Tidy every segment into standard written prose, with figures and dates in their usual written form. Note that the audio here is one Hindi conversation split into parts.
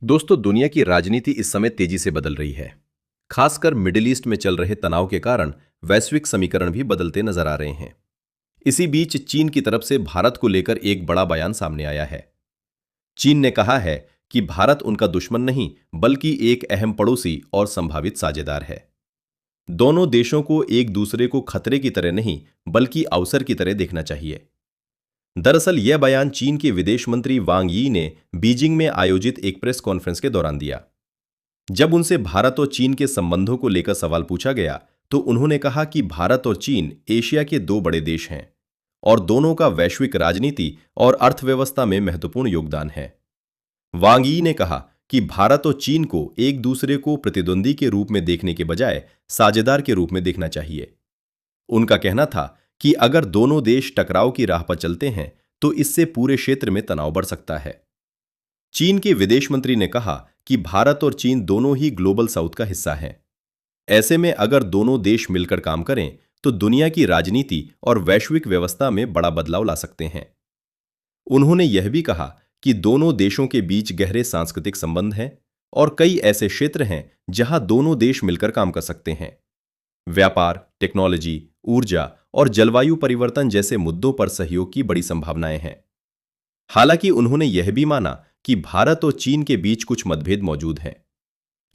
दोस्तों, दुनिया की राजनीति इस समय तेजी से बदल रही है। खासकर मिडिल ईस्ट में चल रहे तनाव के कारण वैश्विक समीकरण भी बदलते नजर आ रहे हैं। इसी बीच चीन की तरफ से भारत को लेकर एक बड़ा बयान सामने आया है। चीन ने कहा है कि भारत उनका दुश्मन नहीं बल्कि एक अहम पड़ोसी और संभावित साझेदार है। दोनों देशों को एक दूसरे को खतरे की तरह नहीं बल्कि अवसर की तरह देखना चाहिए। दरअसल यह बयान चीन के विदेश मंत्री वांग यी ने बीजिंग में आयोजित एक प्रेस कॉन्फ्रेंस के दौरान दिया। जब उनसे भारत और चीन के संबंधों को लेकर सवाल पूछा गया तो उन्होंने कहा कि भारत और चीन एशिया के दो बड़े देश हैं और दोनों का वैश्विक राजनीति और अर्थव्यवस्था में महत्वपूर्ण योगदान है। वांग यी ने कहा कि भारत और चीन को एक दूसरे को प्रतिद्वंदी के रूप में देखने के बजाय साझेदार के रूप में देखना चाहिए। उनका कहना था कि अगर दोनों देश टकराव की राह पर चलते हैं तो इससे पूरे क्षेत्र में तनाव बढ़ सकता है। चीन के विदेश मंत्री ने कहा कि भारत और चीन दोनों ही ग्लोबल साउथ का हिस्सा हैं। ऐसे में अगर दोनों देश मिलकर काम करें तो दुनिया की राजनीति और वैश्विक व्यवस्था में बड़ा बदलाव ला सकते हैं। उन्होंने यह भी कहा कि दोनों देशों के बीच गहरे सांस्कृतिक संबंध हैं और कई ऐसे क्षेत्र हैं जहां दोनों देश मिलकर काम कर सकते हैं। व्यापार, टेक्नोलॉजी, ऊर्जा और जलवायु परिवर्तन जैसे मुद्दों पर सहयोग की बड़ी संभावनाएं हैं। हालांकि उन्होंने यह भी माना कि भारत और चीन के बीच कुछ मतभेद मौजूद हैं,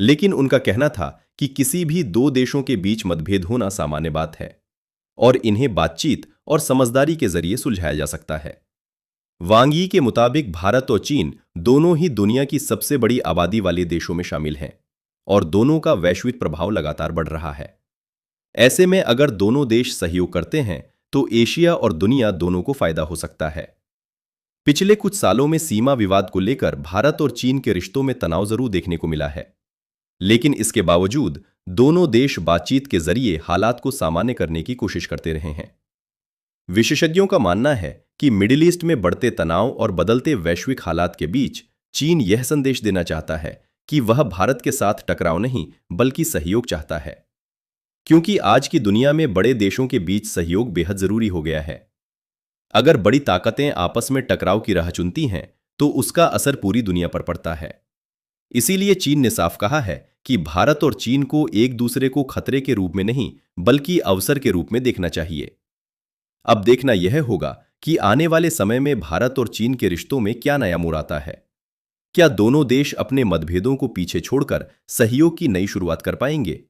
लेकिन उनका कहना था कि किसी भी दो देशों के बीच मतभेद होना सामान्य बात है और इन्हें बातचीत और समझदारी के जरिए सुलझाया जा सकता है। वांग यी के मुताबिक भारत और चीन दोनों ही दुनिया की सबसे बड़ी आबादी वाले देशों में शामिल हैं और दोनों का वैश्विक प्रभाव लगातार बढ़ रहा है। ऐसे में अगर दोनों देश सहयोग करते हैं तो एशिया और दुनिया दोनों को फायदा हो सकता है। पिछले कुछ सालों में सीमा विवाद को लेकर भारत और चीन के रिश्तों में तनाव जरूर देखने को मिला है, लेकिन इसके बावजूद दोनों देश बातचीत के जरिए हालात को सामान्य करने की कोशिश करते रहे हैं। विशेषज्ञों का मानना है कि मिडिल ईस्ट में बढ़ते तनाव और बदलते वैश्विक हालात के बीच चीन यह संदेश देना चाहता है कि वह भारत के साथ टकराव नहीं बल्कि सहयोग चाहता है, क्योंकि आज की दुनिया में बड़े देशों के बीच सहयोग बेहद जरूरी हो गया है। अगर बड़ी ताकतें आपस में टकराव की राह चुनती हैं तो उसका असर पूरी दुनिया पर पड़ता है। इसीलिए चीन ने साफ कहा है कि भारत और चीन को एक दूसरे को खतरे के रूप में नहीं बल्कि अवसर के रूप में देखना चाहिए। अब देखना यह होगा कि आने वाले समय में भारत और चीन के रिश्तों में क्या नया मोड़ आता है। क्या दोनों देश अपने मतभेदों को पीछे छोड़कर सहयोग की नई शुरुआत कर पाएंगे?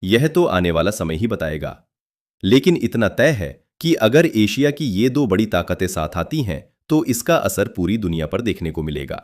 यह तो आने वाला समय ही बताएगा। लेकिन इतना तय है कि अगर एशिया की ये दो बड़ी ताकतें साथ आती हैं तो इसका असर पूरी दुनिया पर देखने को मिलेगा।